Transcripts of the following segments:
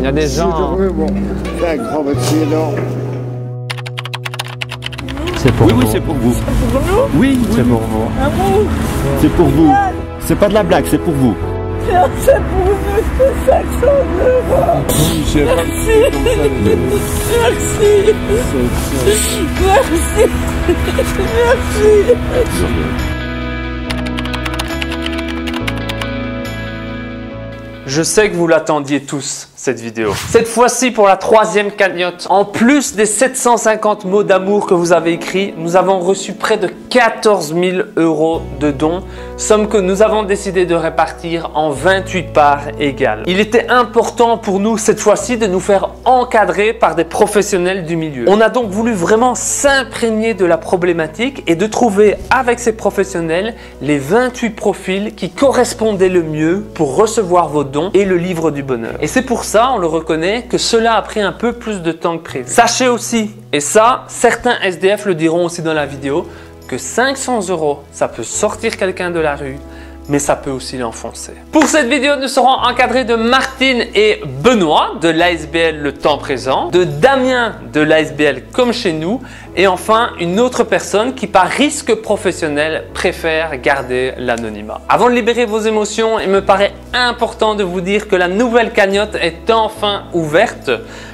Il y a des gens... Bon, c'est un grand métier, non? C'est pour vous. Oui, c'est pour vous. C'est pour nous? Oui, C'est pour vous. c'est pour vous. C'est pas de la blague, c'est pour vous. C'est pour nous, c'est 500 €. Merci. Merci. Je sais que vous l'attendiez tous, cette vidéo. Cette fois-ci, pour la 3e cagnotte, en plus des 750 mots d'amour que vous avez écrits, nous avons reçu près de 14 000 € de dons, somme que nous avons décidé de répartir en 28 parts égales. Il était important pour nous, cette fois-ci, de nous faire encadrer par des professionnels du milieu. On a donc voulu vraiment s'imprégner de la problématique et de trouver avec ces professionnels les 28 profils qui correspondaient le mieux pour recevoir vos dons et le livre du bonheur. Et c'est pour ça, on le reconnaît, que cela a pris un peu plus de temps que prévu. Sachez aussi, et ça, certains SDF le diront aussi dans la vidéo, que 500 €, ça peut sortir quelqu'un de la rue, mais ça peut aussi l'enfoncer. Pour cette vidéo, nous serons encadrés de Martine et Benoît de l'ASBL Le Temps Présent, de Damien de l'ASBL Comme Chez Nous, et enfin une autre personne qui par risque professionnel préfère garder l'anonymat. Avant de libérer vos émotions, il me paraît important de vous dire que la nouvelle cagnotte est enfin ouverte.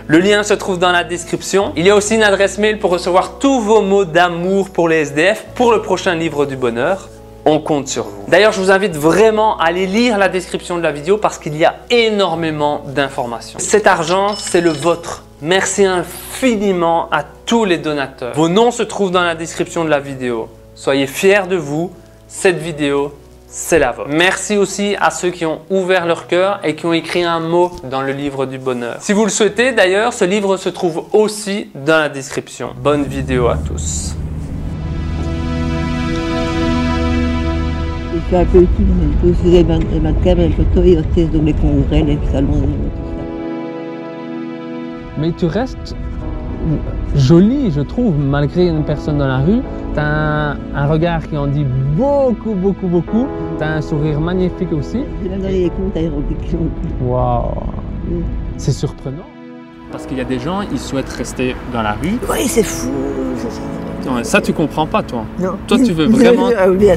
Le lien se trouve dans la description. Il y a aussi une adresse mail pour recevoir tous vos mots d'amour pour les SDF pour le prochain livre du bonheur. On compte sur vous. D'ailleurs, je vous invite vraiment à aller lire la description de la vidéo parce qu'il y a énormément d'informations. Cet argent, c'est le vôtre. Merci infiniment à tous les donateurs. Vos noms se trouvent dans la description de la vidéo. Soyez fiers de vous. Cette vidéo, c'est la vôtre. Merci aussi à ceux qui ont ouvert leur cœur et qui ont écrit un mot dans le livre du bonheur. Si vous le souhaitez, d'ailleurs, ce livre se trouve aussi dans la description. Bonne vidéo à tous. Je suis un peu utile, mais je peux aussi les mannequins, les photos, et aussi dans les congrès, les salons, tout ça. Mais tu restes jolie, je trouve, malgré une personne dans la rue. Tu as un regard qui en dit beaucoup, beaucoup, beaucoup. Tu as un sourire magnifique aussi. J'ai même dans les comptes aérobiques. Waouh! C'est surprenant. Parce qu'il y a des gens, ils souhaitent rester dans la rue. Oui, c'est fou. Non, ça, tu comprends pas, toi. Non. Toi, tu veux vraiment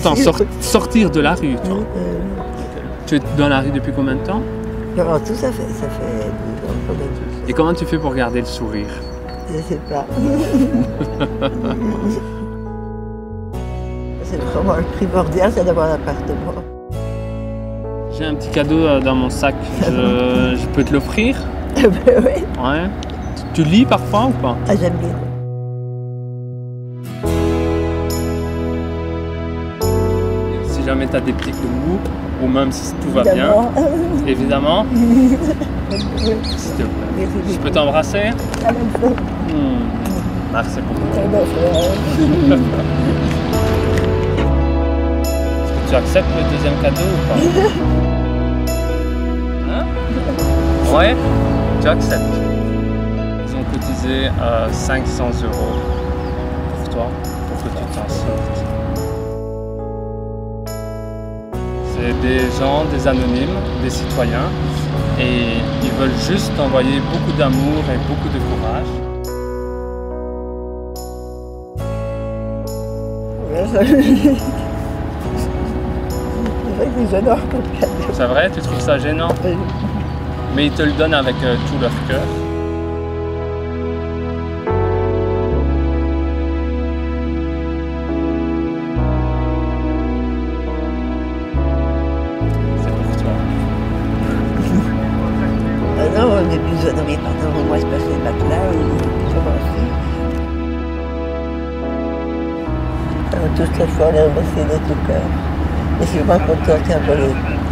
t'en sortir de la rue, toi. Tu es dans la rue depuis combien de temps? Alors, tout ça fait 10 ans. Et comment tu fais pour garder le sourire? Je sais pas. C'est vraiment le primordial, c'est d'avoir un appartement. J'ai un petit cadeau dans mon sac. Je peux te l'offrir? Oui. Ouais. Tu lis parfois ou pas? Ah, j'aime bien. Si jamais tu as des petits coups de mou, ou même si tout va bien, évidemment. S'il te plaît. Je peux t'embrasser? Merci beaucoup. Est-ce que tu acceptes le deuxième cadeau ou pas? Hein? Ouais? Tu acceptes. Ils ont cotisé 500 € pour toi, pour que tu t'en sortes. C'est des gens, des anonymes, des citoyens, et ils veulent juste t'envoyer beaucoup d'amour et beaucoup de courage. C'est vrai que c'est gênant comme cadeau. C'est vrai? Tu trouves ça gênant? Oui. Mais ils te le donnent avec tout leur cœur. C'est pour toi. Ah non, on est plus dans mes parents, moi je passe les matelas, je m'enfuis. Toute la fois, on a remercié de tout cœur. Et je suis vraiment contente qu'un peu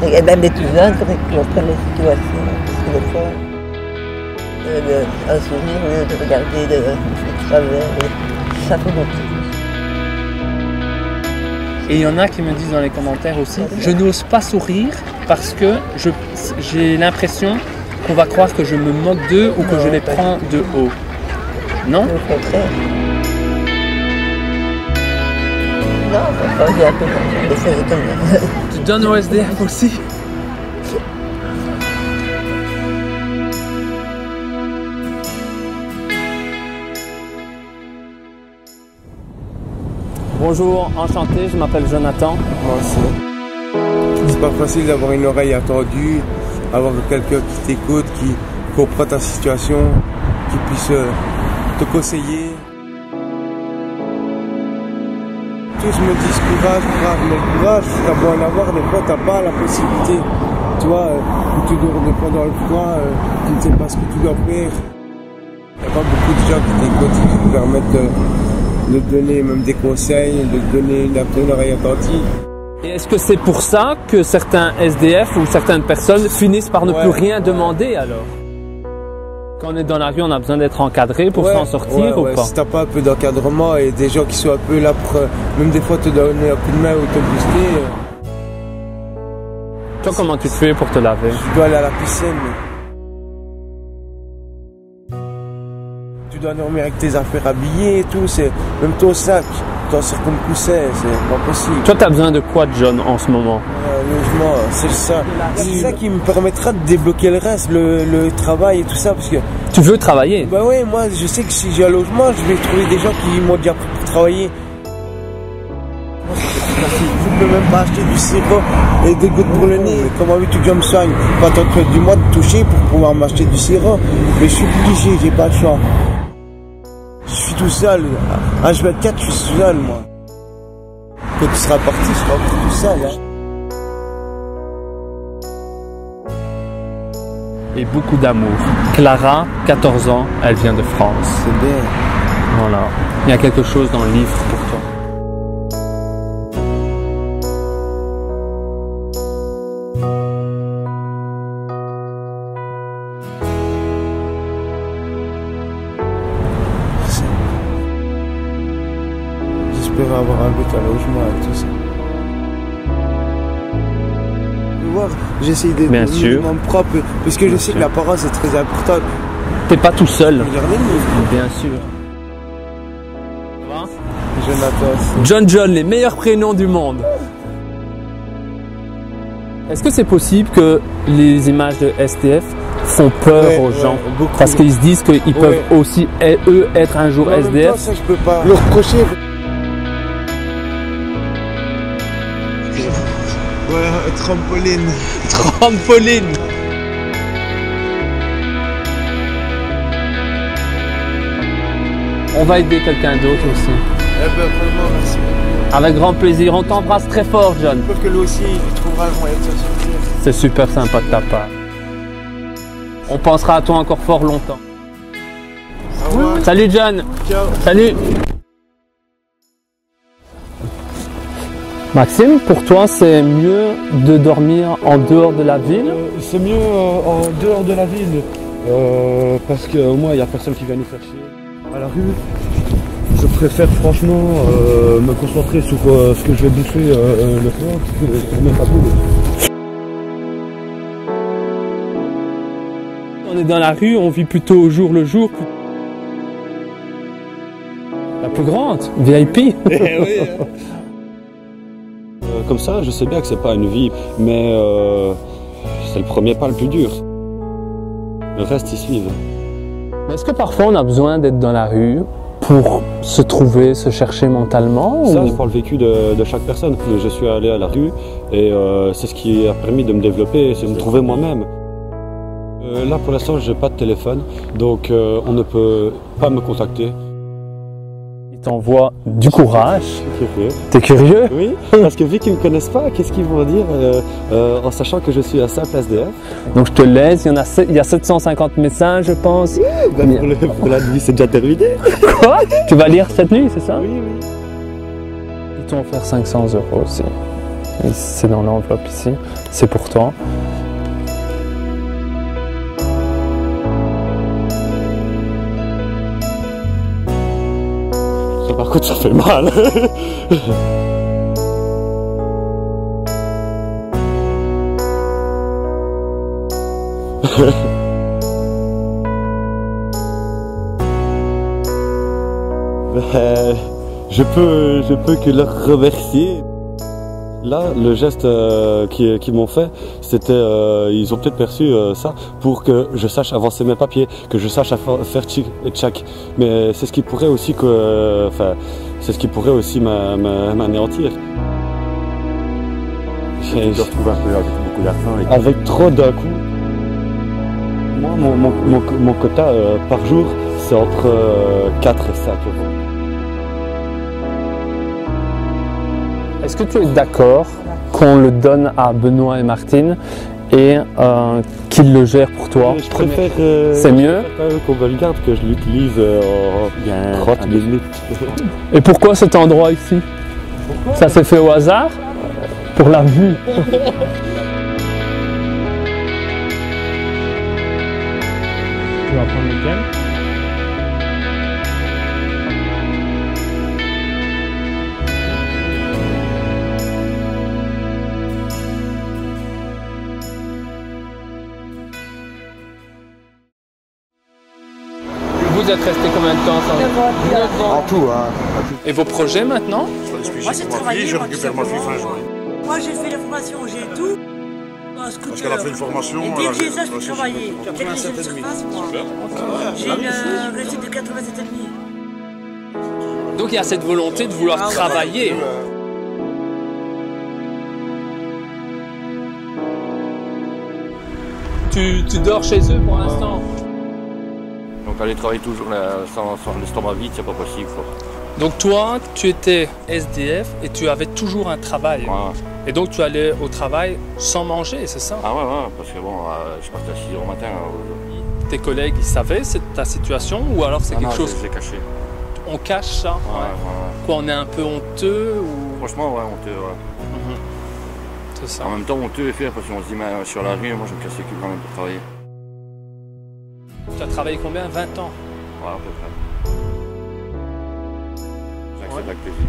et même les tout jeunes, il faudrait qu'ils comprennent les situations. Parce que des fois, un sourire, au lieu de regarder de travers, ça fait beaucoup. Et il y en a qui me disent dans les commentaires aussi, je n'ose pas sourire parce que j'ai l'impression qu'on va croire que je me moque d'eux ou que je les prends de haut. Non? Au contraire. Non, j'ai un peu comme ça. Tu donnes au SDF aussi? Bonjour, enchanté, je m'appelle Jonathan. Moi aussi. C'est pas facile d'avoir une oreille attendue, avoir quelqu'un qui t'écoute, qui comprend ta situation, qui puisse te conseiller. Tous me disent courage, mais le courage, t'as beau en avoir, des fois t'as pas la possibilité. Tu vois, tu dors des fois dans le froid, tu ne sais pas ce que tu dois faire. Il n'y a pas beaucoup de gens qui t'écoutent, qui te permettent de te donner même des conseils, de te donner une oreille attentive. Et est-ce que c'est pour ça que certains SDF ou certaines personnes finissent par ne plus rien demander alors? Quand on est dans la rue, on a besoin d'être encadré pour s'en sortir ou pas? Si t'as pas un peu d'encadrement et des gens qui sont un peu là pour même des fois te donner un coup de main ou te booster. Toi, comment tu te fais pour te laver? Tu dois aller à la piscine. Tu dois dormir avec tes affaires habillées et tout, même ton sac, t'en sers comme coussin, c'est pas possible. Toi, tu as besoin de quoi de John en ce moment? Logement, c'est ça. C'est ça qui me permettra de débloquer le reste, le travail et tout ça, parce que... Tu veux travailler? Bah ouais, moi je sais que si j'ai un logement, je vais trouver des gens qui m'ont déjà pris pour travailler. Je peux même pas acheter du sirop et des gouttes pour le nez. Comment veux-tu que je me soigne? Pas attendre du mois de toucher pour pouvoir m'acheter du sirop. Mais je suis obligé, j'ai pas le choix. Je suis tout seul. H24, je suis seul, moi. Quand tu seras parti, je serai encore tout seul. Hein. Et beaucoup d'amour. Clara, 14 ans, elle vient de France. C'est bien. Voilà. Il y a quelque chose dans le livre pour toi. J'espère avoir un but à logement et tout ça. J'essaye d'être minimum propre parce que je sais que l'apparence est très importante. T'es pas tout seul. Regardez le livre. Bien sûr. Jonathan. John, les meilleurs prénoms du monde. Est-ce que c'est possible que les images de SDF font peur aux gens parce qu'ils se disent qu'ils peuvent aussi eux être un jour SDF? Ça je peux pas le reprocher. Voilà, trampoline. Trampoline. On va aider quelqu'un d'autre aussi. Eh ben vraiment, merci beaucoup. Avec grand plaisir. On t'embrasse très fort, John. J'espère que lui aussi, il trouvera le moyen de s'en sortir. C'est super sympa de ta part. On pensera à toi encore fort longtemps. Au revoir. Salut, John. Ciao. Salut. Maxime, pour toi, c'est mieux de dormir en dehors de la ville? C'est mieux en dehors de la ville, parce qu'au moins il n'y a personne qui vient nous faire chier. À la rue, je préfère franchement me concentrer sur ce que je vais bouffer le soir, pour mes papous. On est dans la rue, on vit plutôt au jour le jour. La plus grande, VIP. Comme ça, je sais bien que c'est pas une vie, mais c'est le premier pas le plus dur. Le reste, ils suivent. Est-ce que parfois on a besoin d'être dans la rue pour se trouver, se chercher mentalement? Ça dépend le vécu de chaque personne. Je suis allé à la rue et c'est ce qui a permis de me développer, c'est de me trouver moi-même. Là, pour l'instant, j'ai pas de téléphone, donc on ne peut pas me contacter. T'envoie du courage. Curieux. T'es curieux? Oui, parce que vu qu'ils ne me connaissent pas, qu'est-ce qu'ils vont dire en sachant que je suis un simple SDF? Donc je te laisse, il y a 750 messages, je pense. Pour la nuit, c'est déjà terminé. Quoi? Tu vas lire cette nuit, c'est ça? Oui, oui. Ils t'ont offert 500 € aussi. C'est dans l'enveloppe ici, c'est pour toi. Par contre, ça fait mal. Je peux que leur remercier. Là, le geste qu'ils m'ont fait, c'était, ils ont peut-être perçu ça pour que je sache avancer mes papiers, que je sache faire tchic et tchac. Mais c'est ce qui pourrait aussi c'est ce qui pourrait aussi m'anéantir. Tu te retrouves un peu avec beaucoup d'argent. Avec trop d'un coup. Moi, mon quota par jour, c'est entre 4 et 5 euros. Est-ce que tu es d'accord qu'on le donne à Benoît et Martine et qu'ils le gèrent pour toi? Je préfère c'est mieux qu'on me le garde que je l'utilise en 30 minutes. Et pourquoi cet endroit ici? Ça s'est fait au hasard? Pour la vue. Tu vas prendre lequel? Vous êtes resté combien de temps sans... En tout, hein. Et vos projets maintenant? Moi, j'ai travaillé, je récupère ma fille fin juin. Moi, j'ai fait la formation, j'ai tout. Un scooter. Parce qu'elle a fait une formation. Et dès que j'ai ça, je peux travailler. Quelle est la surface, moi? J'ai une réussite de 87,5. Donc il y a cette volonté de vouloir travailler. Tu dors chez eux pour l'instant? Donc aller travailler toujours sans l'estomac vide, c'est pas possible. Quoi. Donc toi, tu étais SDF et tu avais toujours un travail. Ouais. Et donc tu allais au travail sans manger, c'est ça? Ah ouais, parce que bon, je partais à 6 h au matin. Tes collègues, ils savaient ta situation ou alors c'est quelque chose... Non, j'ai caché. On cache ça? Ouais. Quoi, on est un peu honteux ou... Franchement, ouais, honteux, ouais. C'est ça. En même temps, honteux et fier parce qu'on se dit, mais sur la rue, moi je me casse les culs quand même pour travailler. Tu as travaillé combien? 20 ans? Ouais, à peu près. J'accepte avec plaisir.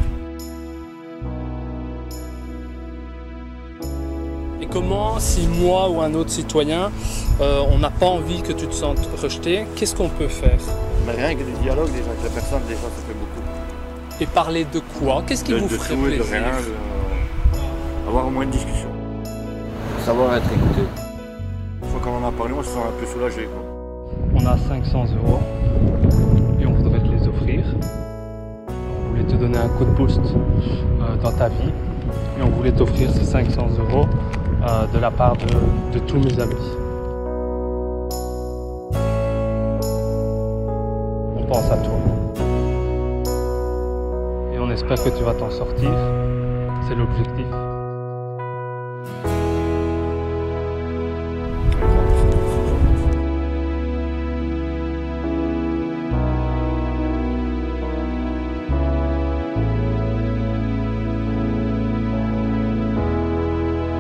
Et comment, si moi ou un autre citoyen, on n'a pas envie que tu te sentes rejeté, qu'est-ce qu'on peut faire? Mais rien que du dialogue déjà avec la personne, déjà ça fait beaucoup. Et parler de quoi? Qu'est-ce qui vous ferait tout, plaisir? de rien, avoir au moins une discussion. Savoir être écouté. Une fois qu'on en a parlé, on se sent un peu soulagé. Quoi. On a 500 € et on voudrait te les offrir. On voulait te donner un coup de boost dans ta vie et on voulait t'offrir ces 500 € de la part de tous mes amis. On pense à toi. Et on espère que tu vas t'en sortir. C'est l'objectif.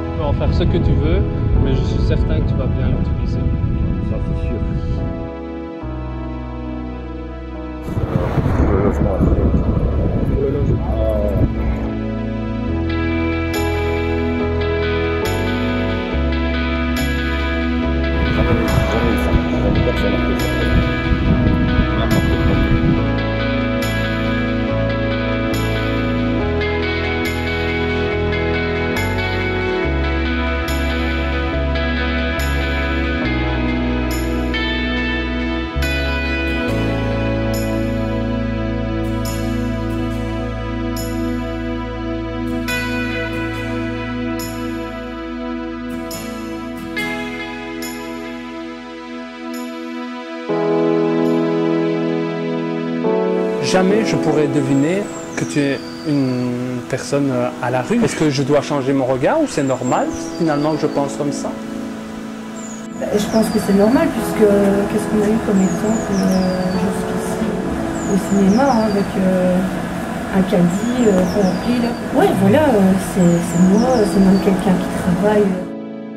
Tu peux en faire ce que tu veux, mais je suis certain que tu vas bien l'utiliser. Ça, c'est sûr. Pour le logement après. Pour le logement. Jamais je pourrais deviner que tu es une personne à la rue. Est-ce que je dois changer mon regard ou c'est normal finalement que je pense comme ça? Je pense que c'est normal puisque qu'est-ce qu'on a eu comme exemple jusqu'ici au cinéma hein, avec un caddie rempli là. Ouais voilà, c'est moi, c'est même quelqu'un qui travaille.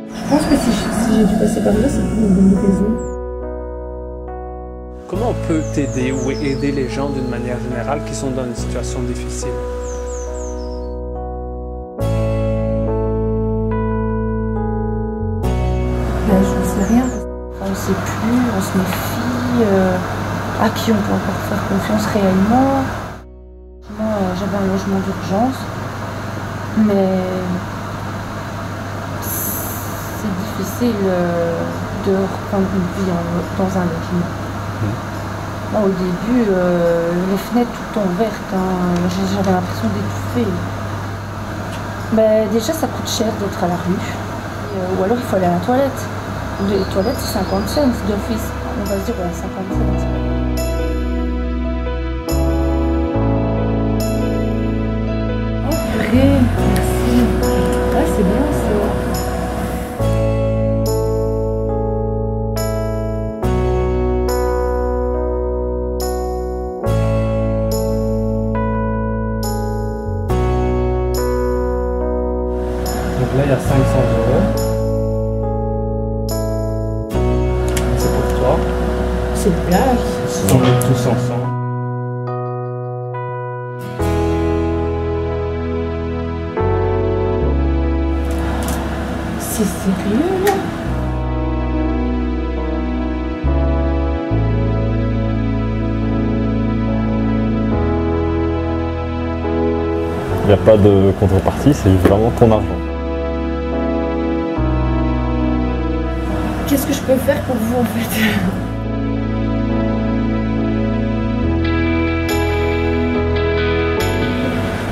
Je pense que si j'ai dû passer par là, c'est pour une bonne raison. Comment on peut t'aider ou aider les gens d'une manière générale qui sont dans une situation difficile? Ben, je ne sais rien. On ne sait plus, on se méfie. À qui on peut encore faire confiance réellement? Moi, j'avais un logement d'urgence, mais c'est difficile de reprendre une vie dans un logement. Moi, au début, les fenêtres tout le temps ouvertes, hein. J'avais l'impression d'étouffer. Ben, déjà, ça coûte cher d'être à la rue. Ou alors, il faut aller à la toilette. Les toilettes, c'est 50 cents d'office. On va se dire, ouais, 50 cents. Oh, purée, merci. Ouais, c'est bien, ça. Donc là, il y a 500 €. C'est pour toi. C'est une blague. On est tous ensemble. C'est sérieux, là? Il n'y a pas de contrepartie, c'est juste vraiment ton argent. Qu'est-ce que je peux faire pour vous, en fait?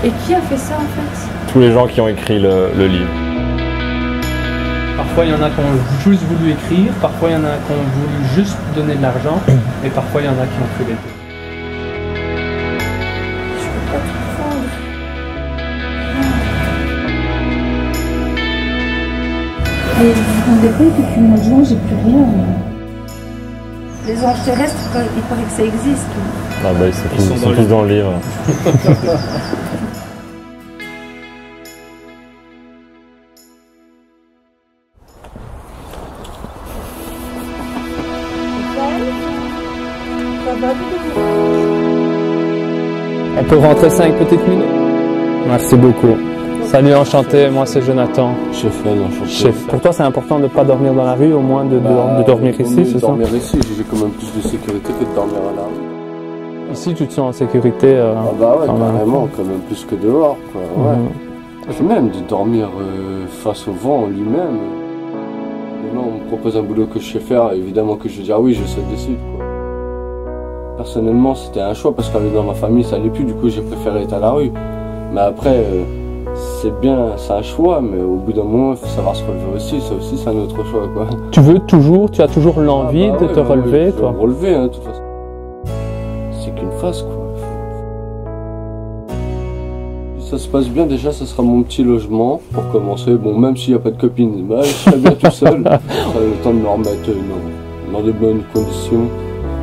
Et qui a fait ça, en fait? Tous les gens qui ont écrit le livre. Parfois, il y en a qui ont juste voulu écrire, parfois, il y en a qui ont voulu juste donner de l'argent, et parfois, il y en a qui ont fait les deux. Je peux pas tout prendre. Et vous vous rendez compte que depuis mon jour, j'ai plus rien. Les anges terrestres, il paraît que ça existe. Ah bah ils sont tous dans le livre. On peut rentrer 5 petites minutes? Merci beaucoup. Salut, enchanté, moi c'est Jonathan. Chef, enchanté. Chef. Pour toi c'est important de ne pas dormir dans la rue, au moins de dormir ici, c'est ça? Dormir ici, j'ai quand même plus de sécurité que de dormir à la rue. Ici tu te sens en sécurité Ah bah ouais, carrément, quand même plus que dehors, quoi. Ouais. Puis même de dormir face au vent en lui-même. Maintenant on me propose un boulot que je sais faire, évidemment que je vais dire oui, je saute dessus, quoi. Personnellement c'était un choix parce qu'aller dans ma famille ça allait plus, du coup j'ai préféré être à la rue. Mais après, c'est bien, c'est un choix, mais au bout d'un moment il faut savoir se relever aussi, ça aussi c'est un autre choix, quoi. Tu as toujours l'envie de te relever, toi? Je vais me relever, hein, de toute façon. C'est qu'une phase, quoi. Si ça se passe bien, déjà ça sera mon petit logement pour commencer. Bon, même s'il n'y a pas de copine, bah, je serai bien tout seul. J'aurai le temps de me remettre dans de bonnes conditions.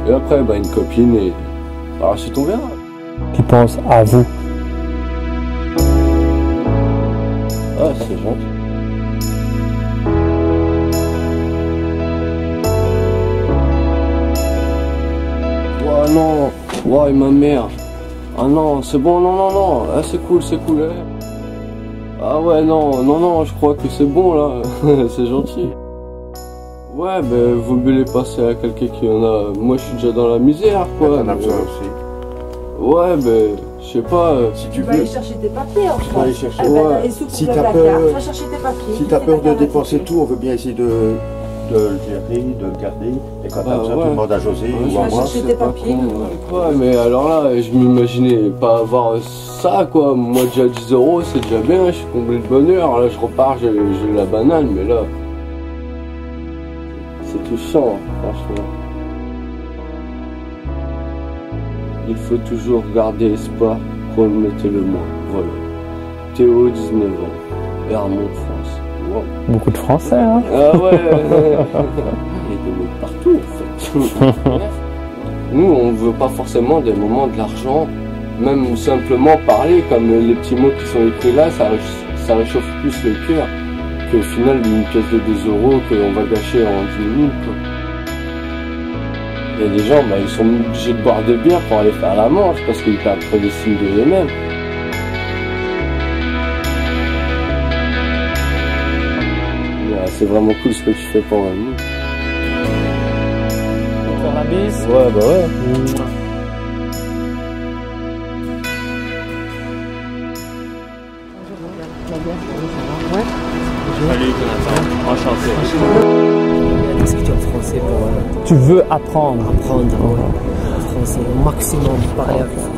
Et après, bah, une copine et alors ensuite on verra. Qui pense à vous? Ah, c'est gentil. Oh non, oh, et ma mère. Ah non, c'est bon, non, ah, c'est cool, ouais. Ah ouais, non, je crois que c'est bon là, c'est gentil. Ouais, ben, vaut mieux les passer à quelqu'un qui en a. Moi, je suis déjà dans la misère, quoi. T'en as besoin aussi. Ouais, ben, je sais pas. Si tu vas veux. aller chercher tes papiers, en fait. Tu vas aller chercher. Ouais. Si t'as peur, va chercher tes papiers. si t'as peur de dépenser tout, on veut bien essayer de le gérer, de le garder. Et quand t'as besoin, tu demandes à José ou à moi. chercher tes papiers. Ouais, mais alors là, je m'imaginais pas avoir ça, quoi. Moi, déjà 10 €, c'est déjà bien, je suis comblé de bonheur. Là, je repars, j'ai la banane, mais là. C'est touchant, franchement. Il faut toujours garder espoir, promettez-le-moi. Voilà. Théo, 19 ans, Hermont, France. Wow. Beaucoup de Français, hein? Ah ouais. Il y a des mots partout, en fait. Nous, on veut pas forcément des moments de l'argent. Même simplement parler, comme les petits mots qui sont écrits là, ça réchauffe plus le cœur. Qu'au final, une pièce de 2 € qu'on va gâcher en 10 minutes, quoi. Et les gens, bah, ils sont obligés de boire des bières pour aller faire la manche parce qu'ils perdent trop d'estime de eux-mêmes. C'est vraiment cool ce que tu fais pour nous. Faire la bise? Ouais, bah ouais. Salut Jonathan, enchanté. Discuter en français pour Tu veux apprendre? apprendre. français, au maximum, parler avec eux.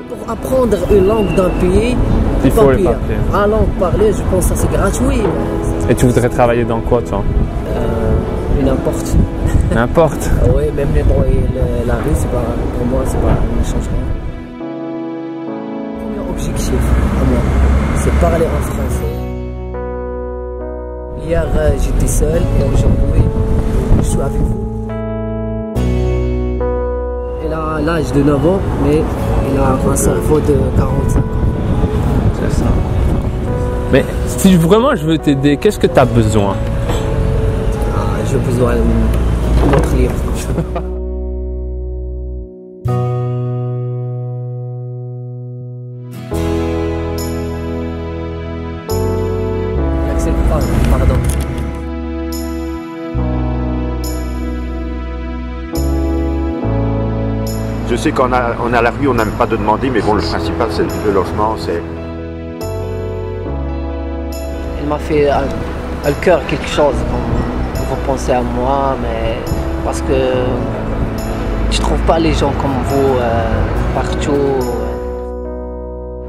Pour apprendre une langue d'un pays, il faut les papiers. Un langue parlée, je pense que c'est gratuit. Et tu voudrais travailler dans quoi, toi? N'importe. N'importe. Oui, même les droits et la rue, c'est pas, pour moi, c'est pas, ne change rien. Premier objectif à moi, c'est parler en français. Hier, j'étais seul et aujourd'hui, je suis avec vous. Il a l'âge de 9 ans, mais il a un cerveau de 45 ans. C'est ça. Mais si vraiment je veux t'aider, qu'est-ce que tu as besoin? J'ai besoin d'un autre livre. J'accepte pas, pardon. Je sais qu'on a la rue, on n'aime pas de demander, mais bon, le principal, c'est le logement, c'est... Il m'a fait à le cœur quelque chose. Vous pensez à moi, mais parce que je trouve pas les gens comme vous partout.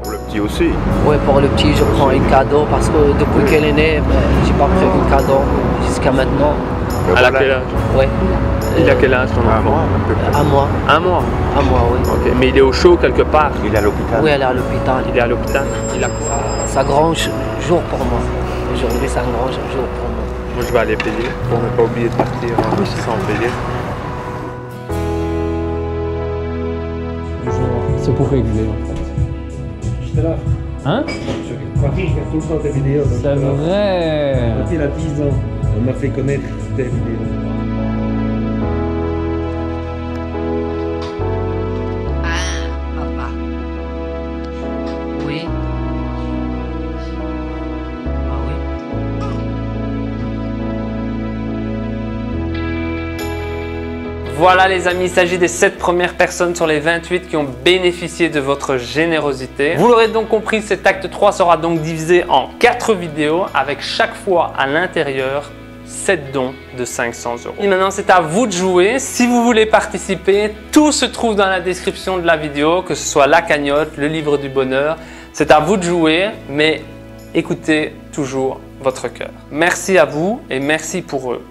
Pour le petit aussi? Oui, pour le petit, je prends un cadeau parce que depuis qu'elle est née, j'ai pas prévu de cadeau jusqu'à maintenant. Elle a quel âge? Oui. Il a quel âge ton enfant? Un mois. Un mois? Un mois, oui. Ok, mais il est au chaud quelque part? Il est à l'hôpital? Oui, elle est à l'hôpital. Il est à l'hôpital? Il a quoi? C'est un grand jour pour moi. Aujourd'hui, c'est un grand jour pour moi. Moi, je vais aller payer pour ne pas oublier de partir sans payer. C'est pour régler en fait. J'étais là. Hein? Paris regarde tout le temps tes vidéos. C'est vrai. Paris, il a 10 ans. On m'a fait connaître tes vidéos. Papa. Oui. Ah oui. Voilà les amis, il s'agit des 7 premières personnes sur les 28 qui ont bénéficié de votre générosité. Vous l'aurez donc compris, cet acte 3 sera donc divisé en 4 vidéos avec chaque fois à l'intérieur 7 dons de 500 €. Et maintenant, c'est à vous de jouer. Si vous voulez participer, tout se trouve dans la description de la vidéo, que ce soit la cagnotte, le livre du bonheur. C'est à vous de jouer, mais écoutez toujours votre cœur. Merci à vous et merci pour eux.